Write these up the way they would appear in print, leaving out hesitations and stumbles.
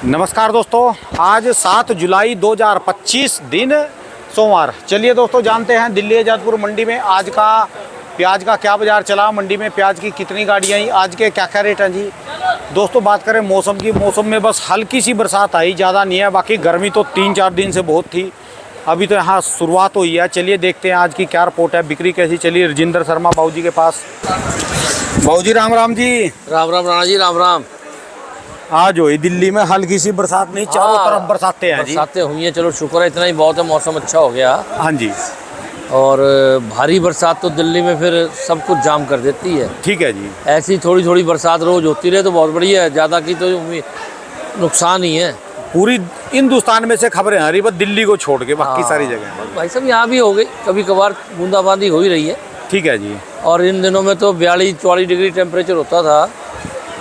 नमस्कार दोस्तों, आज 7 जुलाई 2025 दिन सोमवार। चलिए दोस्तों, जानते हैं दिल्ली आज़ादपुर मंडी में आज का प्याज का क्या बाज़ार चला, मंडी में प्याज की कितनी गाड़ियाँ आई, आज के क्या क्या रेट हैं जी। दोस्तों बात करें मौसम की, मौसम में बस हल्की सी बरसात आई, ज़्यादा नहीं है। बाकी गर्मी तो 3-4 दिन से बहुत थी, अभी तो यहाँ शुरुआत हुई है। चलिए देखते हैं आज की क्या रिपोर्ट है, बिक्री कैसी चली। राजेंद्र शर्मा बाबू जी के पास। बाबू जी राम राम जी। राम राम राणा जी, राम राम। आज हुई दिल्ली में हल्की सी बरसात, नहीं चारों तरफ बरसातें हैं जी। बरसातें हुई हैं, चलो शुक्र है, इतना ही बहुत है, मौसम अच्छा हो गया। हाँ जी। और भारी बरसात तो दिल्ली में फिर सब कुछ जाम कर देती है। ठीक है जी। ऐसी थोड़ी थोड़ी बरसात रोज होती रहे तो बहुत बढ़िया है, ज़्यादा की तो नुकसान ही है। पूरी हिंदुस्तान में से खबरें आ रही, बस दिल्ली को छोड़ के बाकी सारी जगह। भाई साहब यहाँ भी हो गई, कभी कभार बूंदाबांदी हो ही रही है। ठीक है जी। और इन दिनों में तो 42-44 डिग्री टेम्परेचर होता था,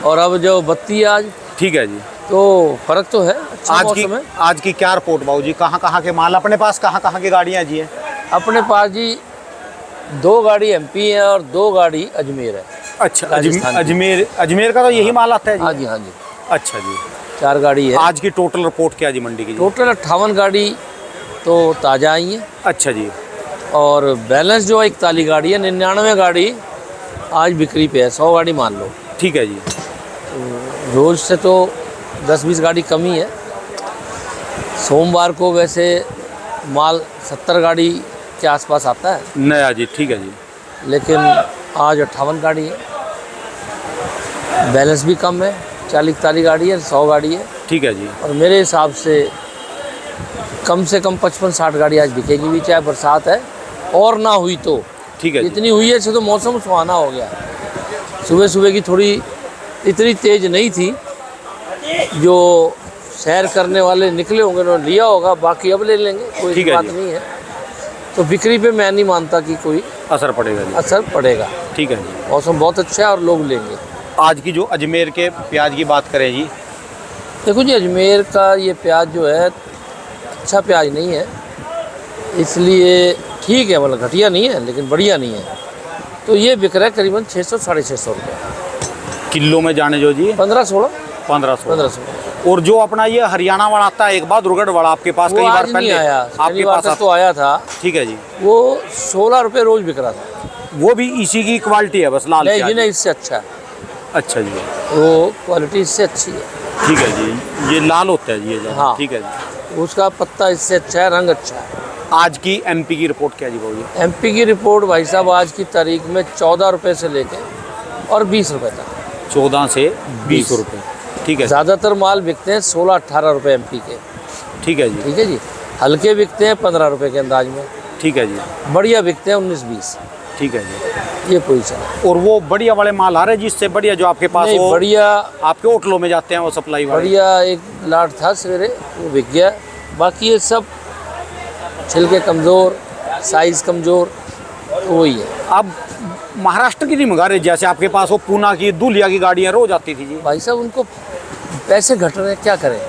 और अब जो बत्ती है आज। ठीक है जी। तो फर्क तो है, अच्छा मौसम है। आज की क्या रिपोर्ट बाबू जी, कहाँ के माल अपने पास, कहाँ की गाड़ियाँ जी हैं? अपने पास जी 2 गाड़ी एमपी है और 2 गाड़ी अजमेर है। अच्छा, अजमेर का तो यही माल आता है जी? हाँ जी, हाँ जी। अच्छा जी। 4 गाड़ी है। आज की टोटल रिपोर्ट क्या जी मंडी की? टोटल 58 गाड़ी तो ताज़ा आई है। अच्छा जी। और बैलेंस जो 41 गाड़ी है, 99 गाड़ी आज बिक्री पे है। 100 गाड़ी मान लो। ठीक है जी। रोज़ से तो 10-20 गाड़ी कम ही है। सोमवार को वैसे माल 70 गाड़ी के आसपास आता है नया जी। ठीक है जी। लेकिन आज 58 गाड़ी है, बैलेंस भी कम है। 40-41 गाड़ी है, 100 गाड़ी है। ठीक है जी। और मेरे हिसाब से कम 55-60 गाड़ी आज बिकेगी भी, चाहे बरसात है और ना हुई तो। ठीक है। इतनी हुई है तो मौसम सुहाना हो गया। सुबह सुबह की थोड़ी इतनी तेज़ नहीं थी, जो सैर करने वाले निकले होंगे उन्होंने लिया होगा, बाकी अब ले लेंगे, कोई बात नहीं है। तो बिक्री पे मैं नहीं मानता कि कोई असर पड़ेगा जी। असर पड़ेगा। ठीक है जी। मौसम बहुत अच्छा है और लोग लेंगे। आज की जो अजमेर के प्याज की बात करें जी, देखो जी, अजमेर का ये प्याज जो है अच्छा प्याज नहीं है, इसलिए ठीक है, मतलब घटिया नहीं है लेकिन बढ़िया नहीं है। तो ये बिक रहा है करीबन 600-650 रुपये किलो में जाने जो जी। 15-16। 1500। और जो अपना ये हरियाणा वाला आता है, एक बार दुर्गढ़ वाला आपके पास कई बार पहले आया, आपके पास तो आया था। ठीक है जी। वो 16 रुपये रोज बिक रहा था। वो भी इसी की क्वालिटी है, बस लाल नहीं जी, नहीं, इससे अच्छा है। अच्छा जी। वो क्वालिटी इससे अच्छी है। ठीक है जी। ये लाल होता है जी ये? हाँ। ठीक है जी। उसका पत्ता इससे अच्छा है, रंग अच्छा है। आज की एमपी की रिपोर्ट क्या जी बाबू जी? एमपी की रिपोर्ट भाई साहब आज की तारीख में 14 रुपये से लेके और 20 रुपये तक। 14 से 20 रुपये। ठीक है। ज़्यादातर माल बिकते हैं 16-18 रुपये एमपी के। ठीक है जी। ठीक है जी। हल्के बिकते हैं 15 रुपये के अंदाज में। ठीक है जी। बढ़िया बिकते हैं 19-20। ठीक है जी। ये पोजीशन है। और वो बढ़िया वाले माल आ रहे हैं जिससे बढ़िया, जो आपके पास नहीं, बढ़िया आपके होटलों में जाते हैं वो सप्लाई वाले? बढ़िया एक लाट था सवेरे, वो बिक गया। बाकी ये सब छिलके कमज़ोर, साइज़ कमज़ोर, तो वही है। अब महाराष्ट्र की नहीं मंगा रहे, जैसे आपके पास वो पूना की, दूलिया की गाड़ियाँ रोज आती थी जी? भाई साहब उनको पैसे घट रहे हैं, क्या करें।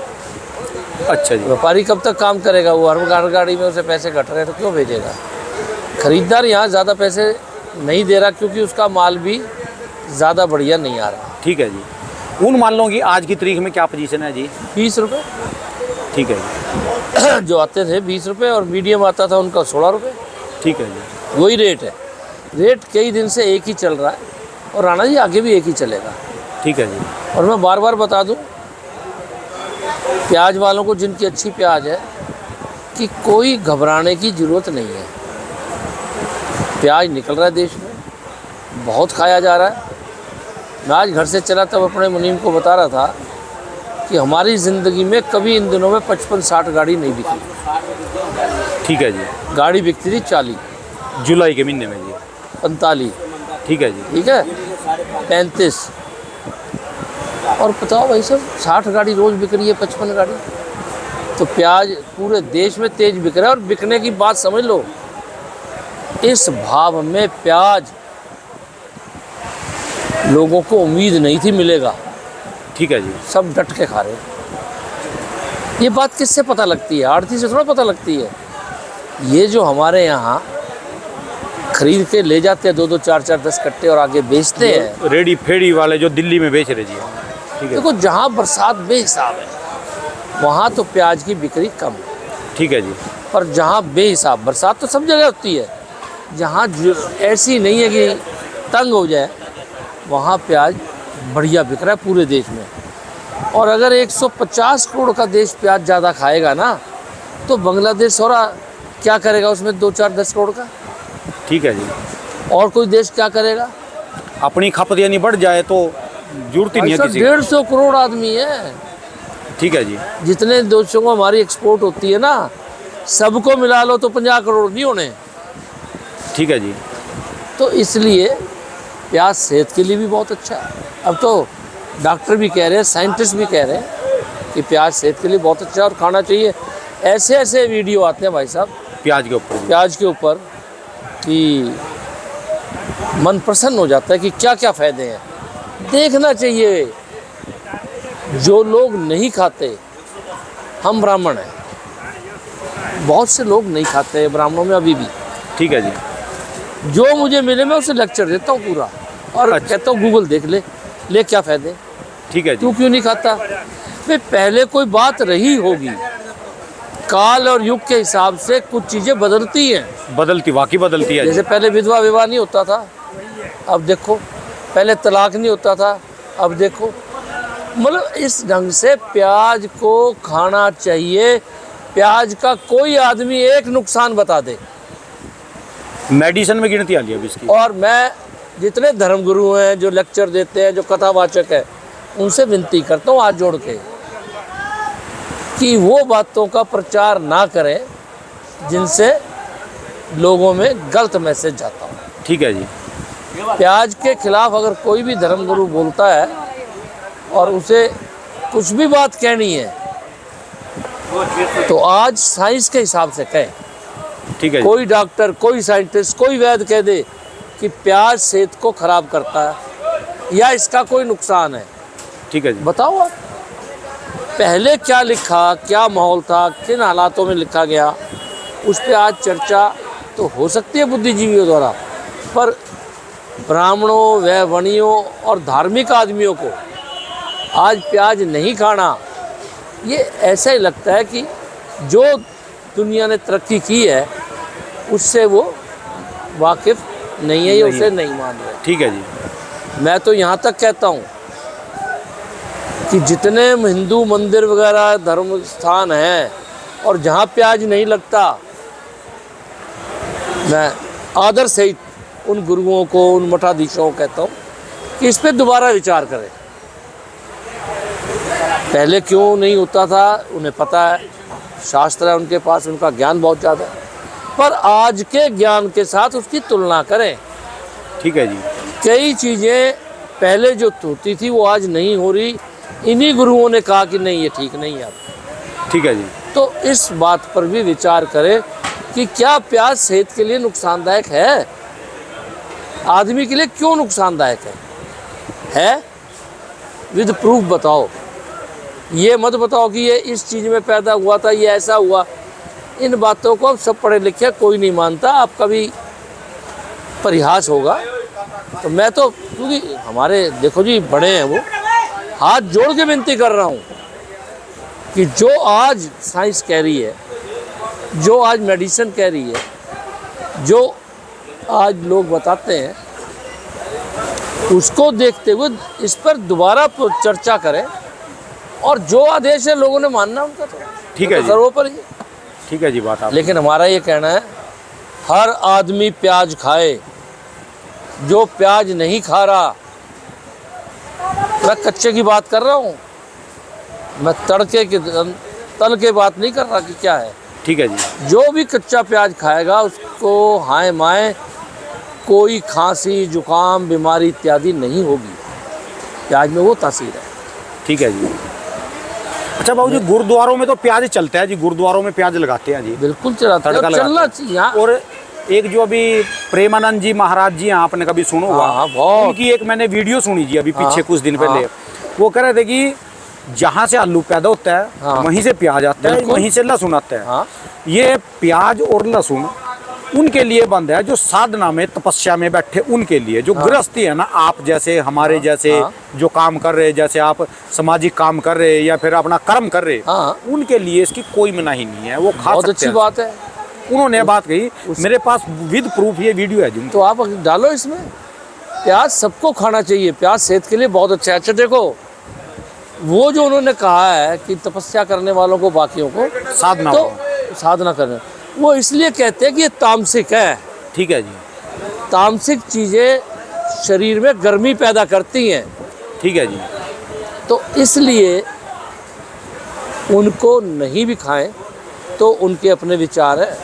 अच्छा जी। व्यापारी कब तक काम करेगा? वो हर गाड़ी में उसे पैसे घट रहे हैं तो क्यों भेजेगा। खरीदार यहाँ ज़्यादा पैसे नहीं दे रहा क्योंकि उसका माल भी ज़्यादा बढ़िया नहीं आ रहा। ठीक है जी। उन मालों की आज की तारीख में क्या पोजीशन है जी? 20 रुपये। ठीक है जी। जो आते थे 20 रुपये, और मीडियम आता था उनका 16 रुपये। ठीक है जी। वही रेट है। रेट कई दिन से एक ही चल रहा है, और राणा जी आगे भी एक ही चलेगा। ठीक है जी। और मैं बार बार बता दूं प्याज वालों को, जिनकी अच्छी प्याज है, कि कोई घबराने की ज़रूरत नहीं है। प्याज निकल रहा है देश में, बहुत खाया जा रहा है। मैं आज घर से चला तब अपने मुनीम को बता रहा था कि हमारी ज़िंदगी में कभी इन दिनों में 55-60 गाड़ी नहीं बिकी। ठीक है जी। गाड़ी बिकती थी 40, जुलाई के महीने में जी 45। ठीक है जी। ठीक है, 35। और बताओ भाई साहब, 60 गाड़ी रोज़ बिक रही है, 55 गाड़ी। तो प्याज पूरे देश में तेज बिक रहा है। और बिकने की बात समझ लो, इस भाव में प्याज लोगों को उम्मीद नहीं थी मिलेगा। ठीक है जी। सब डट के खा रहे। ये बात किससे पता लगती है? आड़ती से थोड़ा पता लगती है। ये जो हमारे यहाँ खरीद के ले जाते हैं 2-2, 4-4, 10 कट्टे और आगे बेचते हैं, रेडी फेड़ी वाले जो दिल्ली में बेच रहे जी। ठीक है। देखो जहाँ बरसात बेहिसाब है, वहाँ तो प्याज की बिक्री कम है। ठीक है जी। पर जहाँ बेहिसाब, बरसात तो सब जगह होती है, जहाँ ऐसी नहीं है कि तंग हो जाए, वहाँ प्याज बढ़िया बिक रहा है पूरे देश में। और अगर 150 करोड़ का देश प्याज ज़्यादा खाएगा ना, तो बांग्लादेश और क्या करेगा उसमें 2-4-10 करोड़ का? ठीक है जी। और कोई देश क्या करेगा? अपनी खपत यानी बढ़ जाए तो जरूरत ही नहीं है किसी की। 150 करोड़ आदमी है। ठीक है जी। जितने देशों को हमारी एक्सपोर्ट होती है ना, सबको मिला लो तो 50 करोड़ नहीं होने। ठीक है जी। तो इसलिए प्याज सेहत के लिए भी बहुत अच्छा है। अब तो डॉक्टर भी कह रहे हैं, साइंटिस्ट भी कह रहे हैं कि प्याज सेहत के लिए बहुत अच्छा है और खाना चाहिए। ऐसे ऐसे वीडियो आते हैं भाई साहब प्याज के ऊपर। प्याज के ऊपर कि मन प्रसन्न हो जाता है कि क्या क्या फ़ायदे हैं। देखना चाहिए। जो लोग नहीं खाते, हम ब्राह्मण हैं, बहुत से लोग नहीं खाते ब्राह्मणों में अभी भी। ठीक है जी। जो मुझे मिले मैं उसे लेक्चर देता हूँ पूरा, और अच्छा। कहता हूँ गूगल देख ले क्या फ़ायदे। ठीक है जी। तू क्यों नहीं खाता? भाई पहले कोई बात रही होगी, काल और युग के हिसाब से कुछ चीज़ें बदलती हैं। बदलती, वाकई बदलती है जैसे जी। पहले विधवा विवाह नहीं होता था, अब देखो। पहले तलाक नहीं होता था, अब देखो। मतलब इस ढंग से प्याज को खाना चाहिए। प्याज का कोई आदमी एक नुकसान बता दे, मेडिसिन में गिनती आ रही है अभी इसकी। और मैं जितने धर्मगुरु हैं, जो लेक्चर देते हैं, जो कथावाचक है, उनसे विनती करता हूँ हाथ जोड़ के कि वो बातों का प्रचार ना करें जिनसे लोगों में गलत मैसेज जाता हो। ठीक है जी। प्याज के खिलाफ अगर कोई भी धर्मगुरु बोलता है और उसे कुछ भी बात कहनी है, तो आज साइंस के हिसाब से कहें। ठीक है जी। कोई डॉक्टर, कोई साइंटिस्ट, कोई वैद्य कह दे कि प्याज सेहत को खराब करता है या इसका कोई नुकसान है, ठीक है जी। बताओ आप। पहले क्या लिखा, क्या माहौल था, किन हालातों में लिखा गया, उस पर आज चर्चा तो हो सकती है बुद्धिजीवियों द्वारा, पर ब्राह्मणों, वैवणियों और धार्मिक आदमियों को आज प्याज नहीं खाना, ये ऐसा ही लगता है कि जो दुनिया ने तरक्की की है उससे वो वाकिफ़ नहीं है, ये उसे नहीं मान रहे। ठीक है जी। मैं तो यहाँ तक कहता हूँ कि जितने हिंदू मंदिर वगैरह धर्म स्थान हैं और जहाँ प्याज नहीं लगता, मैं आदर से उन गुरुओं को, उन मठाधीशों को कहता हूँ कि इस पे दोबारा विचार करें। पहले क्यों नहीं होता था, उन्हें पता है, शास्त्र है उनके पास, उनका ज्ञान बहुत ज़्यादा है, पर आज के ज्ञान के साथ उसकी तुलना करें। ठीक है जी। कई चीज़ें पहले जो होती थी वो आज नहीं हो रही। इन्हीं गुरुओं ने कहा कि नहीं, ये ठीक नहीं है अब। ठीक है जी। तो इस बात पर भी विचार करें कि क्या प्याज सेहत के लिए नुकसानदायक है? आदमी के लिए क्यों नुकसानदायक है? विद प्रूफ बताओ। ये मत बताओ कि ये इस चीज़ में पैदा हुआ था, ये ऐसा हुआ। इन बातों को अब सब पढ़े लिखे कोई नहीं मानता। आपका भी परिहास होगा। तो मैं तो, क्योंकि हमारे देखो जी बड़े हैं, वो हाथ जोड़ के विनती कर रहा हूँ कि जो आज साइंस कह रही है, जो आज मेडिसिन कह रही है, जो आज लोग बताते हैं, उसको देखते हुए इस पर दोबारा चर्चा करें, और जो आदेश है लोगों ने मानना उनका, तो ठीक है जी। सर्वोपरि। ठीक है जी बात आप। लेकिन हमारा ये कहना है हर आदमी प्याज खाए। जो प्याज नहीं खा रहा, मैं कच्चे की बात कर रहा हूँ, मैं तड़के की तल के बात नहीं कर रहा कि क्या है। ठीक है जी। जो भी कच्चा प्याज खाएगा उसको हाय माए कोई खांसी, जुकाम, बीमारी इत्यादि नहीं होगी। प्याज में वो तासीर है। ठीक है जी। अच्छा बाबू जी, गुरुद्वारों में तो प्याज चलता है जी, गुरुद्वारों में प्याज लगाते हैं जी। बिल्कुल चलाते हैं, तड़का और चलना लगाते चाहिए। हाँ। और एक जो अभी प्रेमानंद जी महाराज जी हैं, आपने कभी सुना हुआ? हाँ, बहुत। उनकी एक मैंने वीडियो सुनी जी अभी पीछे हाँ, कुछ दिन हाँ। पहले। वो कह रहे थे कि जहाँ से आलू पैदा होता है हाँ। वहीं से प्याज आता है, बिल्कुल। वहीं से लहसुन आता है। हाँ। ये प्याज और लहसुन उनके लिए बंद है, जो साधना में तपस्या में बैठे उनके लिए, जो गृहस्थी है ना, आप जैसे हमारे जैसे जो काम कर रहे, जैसे आप सामाजिक काम कर रहे या फिर अपना कर्म कर रहे, उनके लिए इसकी कोई मनाही नहीं है, वो खा बहुत सकते अच्छी हैं। बात है। उन्होंने बात कही, मेरे पास विद प्रूफ ये वीडियो है जी। तो आप डालो इसमें, प्याज सबको खाना चाहिए, प्याज सेहत के लिए बहुत अच्छा है। अच्छा देखो, वो जो उन्होंने कहा है कि तपस्या करने वालों को, बाकियों को साधना तो साधना करने, वो इसलिए कहते हैं कि ये तामसिक है। ठीक है जी। तामसिक चीज़ें शरीर में गर्मी पैदा करती हैं, ठीक है जी। तो इसलिए उनको नहीं भी खाएं तो उनके अपने विचार है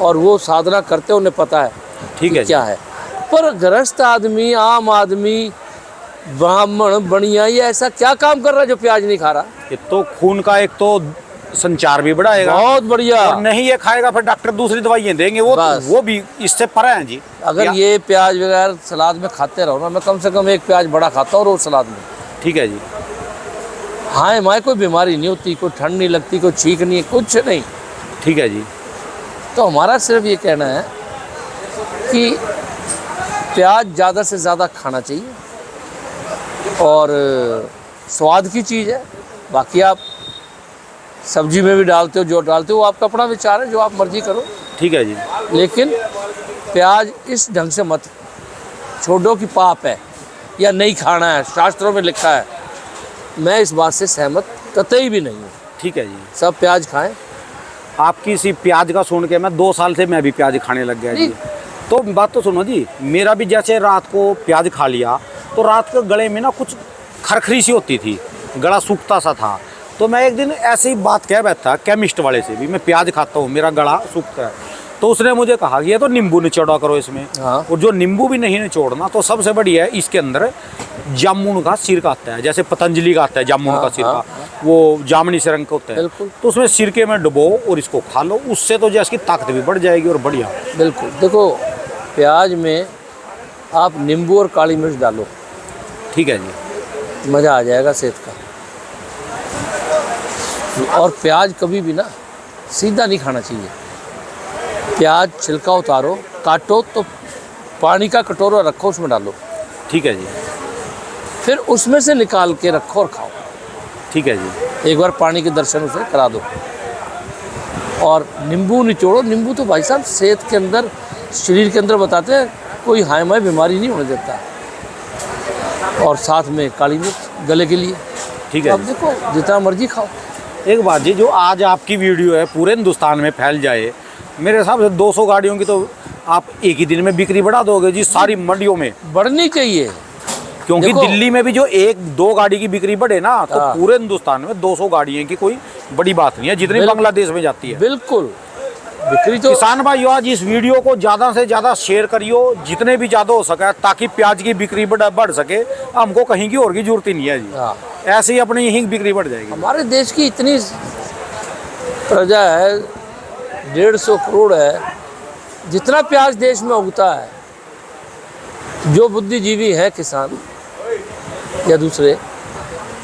और वो साधना करते, उन्हें पता है ठीक है क्या है। पर गृहस्थ आदमी, आम आदमी, ब्राह्मण, बनिया, ये ऐसा क्या काम कर रहा है जो प्याज नहीं खा रहा? ये तो खून का एक तो संचार भी बढ़ाएगा, बहुत बढ़िया। और नहीं ये खाएगा फिर डॉक्टर दूसरी दवाइयाँ देंगे, वो भी इससे परे हैं जी। अगर ये प्याज वगैरह सलाद में खाते रहो ना, मैं कम से कम एक प्याज बड़ा खाता हूँ रोज सलाद में। ठीक है जी। हाँ, हमारे कोई बीमारी नहीं होती, कोई ठंड नहीं लगती, कोई छींक नहीं, कुछ नहीं। ठीक है जी। तो हमारा सिर्फ ये कहना है कि प्याज ज़्यादा से ज़्यादा खाना चाहिए, और स्वाद की चीज़ है। बाकी आप सब्जी में भी डालते हो, जो डालते हो वो आपका अपना विचार है, जो आप मर्जी करो। ठीक है जी। लेकिन प्याज इस ढंग से मत छोड़ो कि पाप है या नहीं खाना है, शास्त्रों में लिखा है। मैं इस बात से सहमत कतई भी नहीं हूँ। ठीक है जी। सब प्याज खाएं। आपकी इसी प्याज का सुन के मैं 2 साल से मैं भी प्याज खाने लग गया जी। तो बात तो सुनो जी, मेरा भी जैसे रात को प्याज खा लिया तो रात के गले में ना कुछ खरखरी सी होती थी, गला सूखता सा था। तो मैं एक दिन ऐसे ही बात कह बैठा केमिस्ट वाले से भी, मैं प्याज खाता हूँ, मेरा गला सूखता है। तो उसने मुझे कहा कि ये तो नींबू निचोड़ा करो इसमें। और जो नींबू भी नहीं निचोड़ना तो सबसे बढ़िया है, इसके अंदर जामुन का सिरका आता है, जैसे पतंजलि का आता है जामुन का सिरका, वो जामुनी से रंग का होता है। तो उसमें सिरके में डुबो और इसको खा लो, उससे तो जैसे की ताकत भी बढ़ जाएगी और बढ़िया। बिल्कुल। देखो, प्याज में आप नींबू और काली मिर्च डालो। ठीक है जी। मज़ा आ जाएगा सेहत का। और प्याज कभी भी ना सीधा नहीं खाना चाहिए। प्याज छिलका उतारो, काटो तो पानी का कटोरा रखो, उसमें डालो। ठीक है जी। फिर उसमें से निकाल के रखो और खाओ। ठीक है जी। एक बार पानी के दर्शन उसे करा दो। और नींबू निचोड़ो। नींबू तो भाई साहब सेहत के अंदर, शरीर के अंदर बताते हैं कोई हाई माई बीमारी नहीं होने देता। और साथ में काली मिर्च गले के लिए। ठीक है। अब देखो, जितना मर्जी खाओ। एक बात जी, जो आज आपकी वीडियो है पूरे हिंदुस्तान में फैल जाए, मेरे हिसाब से 200 गाड़ियों की तो आप एक ही दिन में बिक्री बढ़ा दोगे जी, सारी मंडियों में बढ़नी चाहिए। क्योंकि दिल्ली में भी जो 1-2 गाड़ी की बिक्री बढ़े ना, तो पूरे हिंदुस्तान में 200 गाड़ियाँ की कोई बड़ी बात नहीं है, जितनी बांग्लादेश में जाती है। बिल्कुल। बिक्री तो किसान भाइयों, आज इस वीडियो को ज़्यादा से ज़्यादा शेयर करियो, जितने भी ज़्यादा हो सके, ताकि प्याज की बिक्री बढ़ सके। हमको कहीं की और की जरूरत ही नहीं है जी, ऐसे ही अपनी यहीं बिक्री बढ़ जाएगी। हमारे देश की इतनी प्रजा है, 150 करोड़ है, जितना प्याज देश में उगता है, जो बुद्धिजीवी है किसान या दूसरे,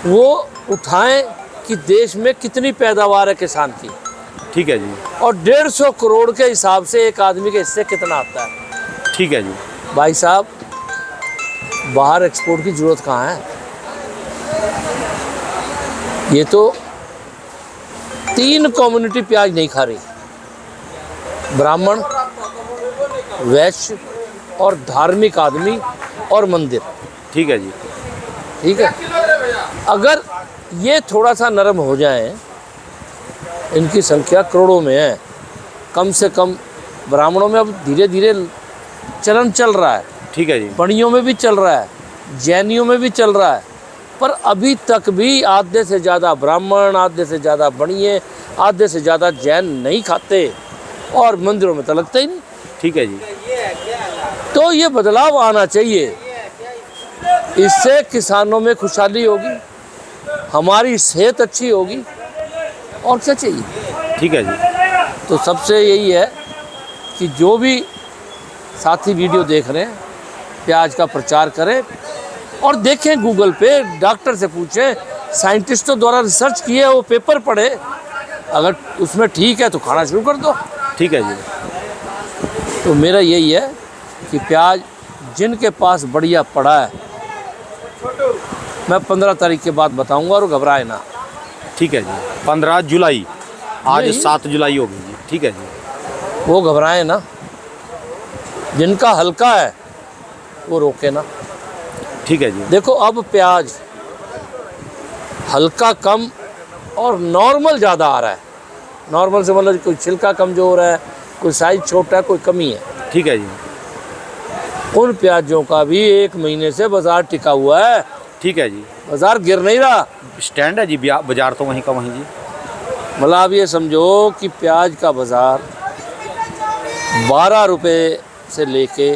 वो उठाएं कि देश में कितनी पैदावार है किसान की। ठीक है जी। और 150 करोड़ के हिसाब से एक आदमी के हिस्से कितना आता है। ठीक है जी। भाई साहब, बाहर एक्सपोर्ट की जरूरत कहाँ है? ये तो 3 कम्युनिटी प्याज नहीं खा रही, ब्राह्मण, वैश्य और धार्मिक आदमी और मंदिर। ठीक है जी। ठीक है। अगर ये थोड़ा सा नरम हो जाए, इनकी संख्या करोड़ों में है, कम से कम ब्राह्मणों में अब धीरे धीरे चलन चल रहा है। ठीक है जी। बणियों में भी चल रहा है, जैनियों में भी चल रहा है, पर अभी तक भी आधे से ज़्यादा ब्राह्मण, आधे से ज़्यादा बणिये, आधे से ज़्यादा जैन नहीं खाते, और मंदिरों में तो लगता ही नहीं। ठीक है जी। तो ये बदलाव आना चाहिए, इससे किसानों में खुशहाली होगी, हमारी सेहत अच्छी होगी, और क्या चाहिए। ठीक है जी। तो सबसे यही है कि जो भी साथी वीडियो देख रहे हैं, प्याज का प्रचार करें और देखें, गूगल पे डॉक्टर से पूछें, साइंटिस्टों द्वारा रिसर्च किए, वो पेपर पढ़े, अगर उसमें ठीक है तो खाना शुरू कर दो। ठीक है जी। तो मेरा यही है कि प्याज जिनके पास बढ़िया पड़ा है, मैं 15 तारीख के बाद बताऊंगा, और घबराए ना। ठीक है जी। 15 जुलाई, आज यही। 7 जुलाई हो गई जी। ठीक है जी। वो घबराए ना, जिनका हल्का है वो रोके ना। ठीक है जी। देखो अब प्याज हल्का कम और नॉर्मल ज़्यादा आ रहा है। नॉर्मल से मतलब कोई छिलका कमज़ोर है, कोई साइज़ छोटा है, कोई कमी है। ठीक है जी। उन प्याजों का भी 1 महीने से बाज़ार टिका हुआ है। ठीक है जी। बाज़ार गिर नहीं रहा। स्टैंड है जी, बाजार तो वहीं का वहीं जी। मतलब आप ये समझो कि प्याज का बाज़ार 12 रुपये से लेके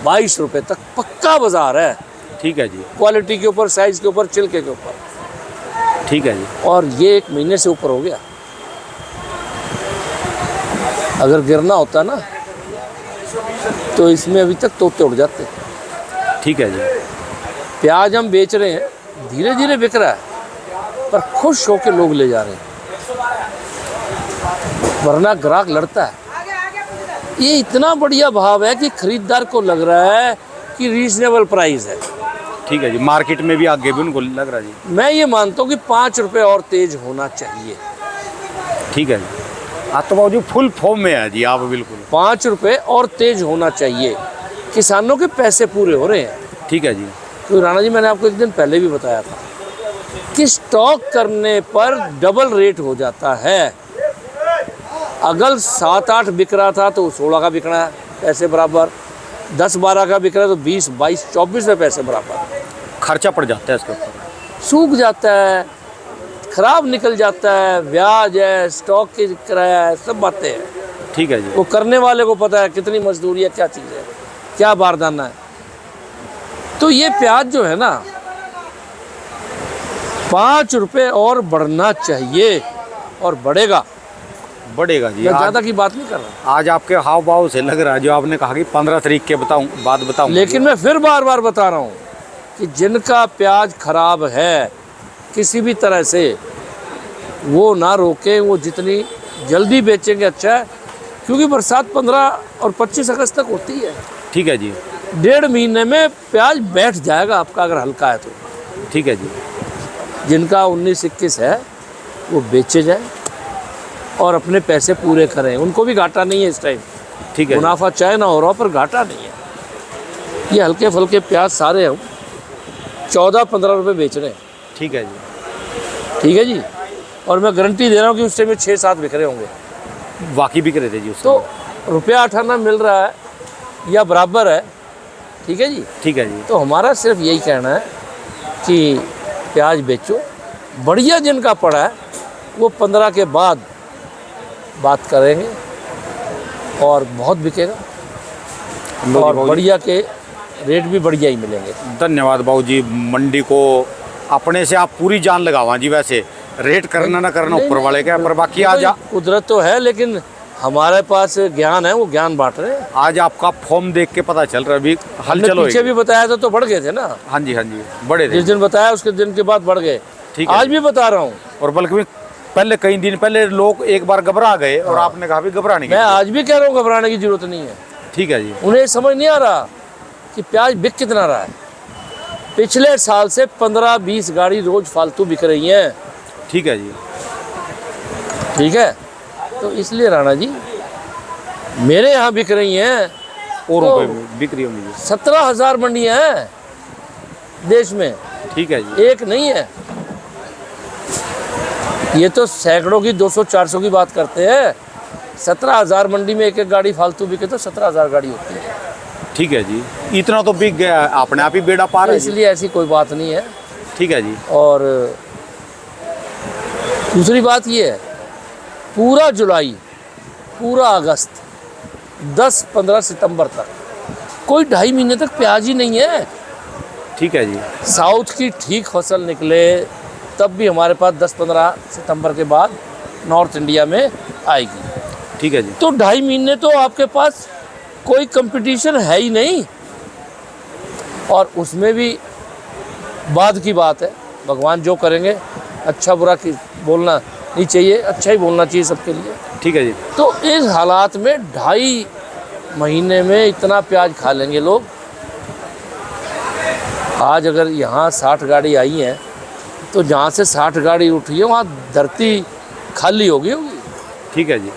22 रुपये तक पक्का बाज़ार है। ठीक है जी। क्वालिटी के ऊपर, साइज़ के ऊपर, छिलके के ऊपर। ठीक है जी। और ये 1 महीने से ऊपर हो गया। अगर गिरना होता ना तो इसमें अभी तक तोते उड़ जाते। ठीक है जी। प्याज हम बेच रहे हैं, धीरे धीरे बिक रहा है, पर खुश होकर लोग ले जा रहे हैं, वरना ग्राहक लड़ता है। ये इतना बढ़िया भाव है कि खरीदार को लग रहा है कि रीजनेबल प्राइस है। ठीक है जी। मार्केट में भी आगे भी उनको लग रहा है जी। मैं ये मानता हूँ कि 5 रुपये और तेज होना चाहिए। ठीक है जी। आज तो बाबू जी फुल फॉर्म में है जी आप, बिल्कुल। 5 रुपये और तेज होना चाहिए। किसानों के पैसे पूरे हो रहे हैं। ठीक है जी। तो राणा जी, मैंने आपको एक दिन पहले भी बताया था कि स्टॉक करने पर डबल रेट हो जाता है। अगर 7-8 बिक रहा था तो 16 का बिकना है, पैसे बराबर। 10-12 का बिक रहा है तो 20, 22, 24 में पैसे बराबर। खर्चा पड़ जाता है इसके ऊपर। सूख जाता है, खराब निकल जाता है, ब्याज है, स्टॉक की किराया है, सब बातें हैं। ठीक है जी। वो करने वाले को पता है कितनी मजदूरी है, क्या चीज़ है, क्या बारदाना है। तो ये प्याज जो है ना, 5 रुपये और बढ़ना चाहिए, और बढ़ेगा। बढ़ेगा जी। मैं ज़्यादा की बात नहीं कर रहा, आज आपके हाव भाव से लग रहा है, जो आपने कहा कि 15 तारीख के बाद बताऊं। लेकिन मैं फिर बार बार बता रहा हूँ कि जिनका प्याज खराब है किसी भी तरह से, वो ना रोकें। वो जितनी जल्दी बेचेंगे अच्छा है, क्योंकि बरसात 15 और 25 अगस्त तक होती है। ठीक है जी। 1.5 महीने में प्याज बैठ जाएगा आपका, अगर हल्का है तो। ठीक है जी। जिनका 19-21 है वो बेचे जाए और अपने पैसे पूरे करें। उनको भी घाटा नहीं है इस टाइम। ठीक है। मुनाफा चाहे ना हो रहा, पर घाटा नहीं है। ये हल्के फुल्के प्याज सारे हम 14-15 रुपये बेच रहे हैं। ठीक है जी। ठीक है जी। और मैं गारंटी दे रहा हूँ कि उस टाइम में 6-7 बिक रहे होंगे। वाकई बिक रहे थे जी उस तो समय। रुपया 58 मिल रहा है या बराबर है। ठीक है जी। ठीक है जी। तो हमारा सिर्फ यही कहना है कि प्याज बेचो। बढ़िया जिनका पड़ा है वो 15 के बाद बात करेंगे और बहुत बिकेगा, और बढ़िया के रेट भी बढ़िया ही मिलेंगे। धन्यवाद बाबू जी। मंडी को अपने से आप पूरी जान लगावा जी। वैसे रेट करना ना करना ऊपर वाले का, पर बाकी आज कुदरत तो है, लेकिन हमारे पास ज्ञान है, वो ज्ञान बांट रहे हैं। आज आपका फॉर्म देख के पता चल रहा है अभी हलचल पीछे भी बताया था तो बढ़ गए थे ना। हाँ जी, हाँ जी, बड़े थे। जिस दिन बताया उसके दिन के बाद बढ़ गए। ठीक है। आज भी बता रहा हूँ। और बल्कि पहले कई दिन पहले लोग एक बार घबरा गए, और आपने कहा भी घबराने की। मैं आज भी कह रहा हूँ घबराने की जरूरत नहीं है। ठीक है जी। उन्हें समझ नहीं आ रहा कि प्याज बिक कितना रहा है। पिछले साल से 15-20 गाड़ी रोज फालतू बिक रही हैं। ठीक है जी। ठीक है। तो इसलिए राणा जी, मेरे यहाँ बिक रही हैं और तो बिक रही होंगी जी। 17,000 मंडियाँ हैं देश में, ठीक है जी। एक नहीं है। ये तो सैकड़ों की, 200-400 की बात करते हैं। 17,000 मंडी में एक एक गाड़ी फालतू बिके तो 17,000 गाड़ी होती है। ठीक है जी। इतना तो बिक गया, अपने आप ही बेड़ा पार तो है। इसलिए ऐसी कोई बात नहीं है। ठीक है जी। और दूसरी बात ये है, पूरा जुलाई, पूरा अगस्त, 10-15 सितंबर तक कोई 2.5 महीने तक प्याज ही नहीं है। ठीक है जी। साउथ की ठीक फसल निकले तब भी हमारे पास 10-15 सितंबर के बाद नॉर्थ इंडिया में आएगी। ठीक है जी। तो 2.5 महीने तो आपके पास कोई कंपटीशन है ही नहीं। और उसमें भी बाद की बात है, भगवान जो करेंगे, अच्छा बुरा की बोलना नहीं चाहिए, अच्छा ही बोलना चाहिए सबके लिए। ठीक है जी। तो इस हालात में 2.5 महीने में इतना प्याज खा लेंगे लोग। आज अगर यहाँ 60 गाड़ी आई हैं तो जहाँ से 60 गाड़ी उठी है वहाँ धरती खाली होगी। ठीक है जी।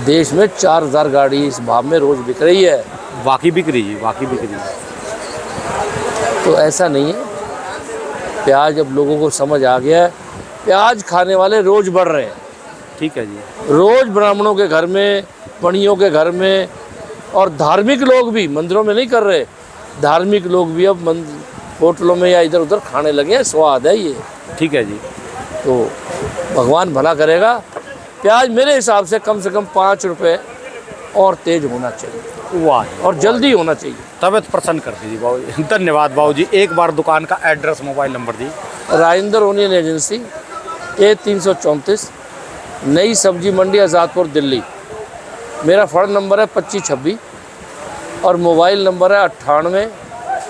देश में 4000 गाड़ी इस भाव में रोज़ बिक रही है। वाकई बिक रही जी, वाकई बिक रही है। तो ऐसा नहीं है, प्याज अब लोगों को समझ आ गया है। प्याज खाने वाले रोज़ बढ़ रहे हैं। ठीक है जी। रोज़ ब्राह्मणों के घर में, पणियों के घर में, और धार्मिक लोग भी, मंदिरों में नहीं कर रहे, धार्मिक लोग भी अब होटलों में या इधर उधर खाने लगे हैं। स्वाद है ये। ठीक है जी। तो भगवान भला करेगा। प्याज मेरे हिसाब से कम 5 रुपए और तेज होना चाहिए। वाह। और जल्दी होना चाहिए। तबियत प्रसन्न कर दीजिए बाबू जी। धन्यवाद बाबू जी। एक बार दुकान का एड्रेस, मोबाइल नंबर दी। राजेंद्र ओनियन एजेंसी, A334, नई सब्जी मंडी, आज़ादपुर, दिल्ली। मेरा फ़ोन नंबर है 2526 और मोबाइल नंबर है 98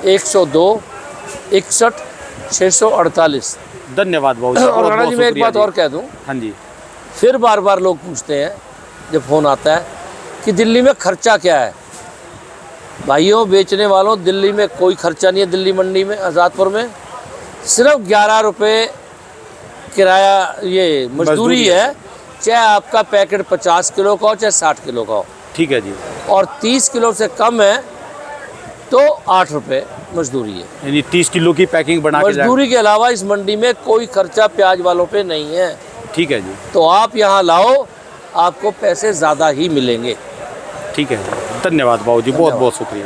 102 61 648। धन्यवाद बाबू जी। और राणा जी मैं एक बात और कह दूं। हाँ जी। फिर बार बार लोग पूछते हैं जब फ़ोन आता है कि दिल्ली में खर्चा क्या है। भाइयों, बेचने वालों, दिल्ली में कोई खर्चा नहीं है। दिल्ली मंडी में, आज़ादपुर में सिर्फ 11 रुपये किराया, ये मजदूरी है। चाहे आपका पैकेट 50 किलो का हो चाहे 60 किलो का हो। ठीक है जी। और 30 किलो से कम है तो 8 रुपये मजदूरी है। यानी 30 किलो की पैकिंग बना के मजदूरी के अलावा इस मंडी में कोई खर्चा प्याज वालों पे नहीं है। ठीक है जी। तो आप यहाँ लाओ, आपको पैसे ज़्यादा ही मिलेंगे। ठीक है। धन्यवाद बाबू जी, बहुत बहुत शुक्रिया।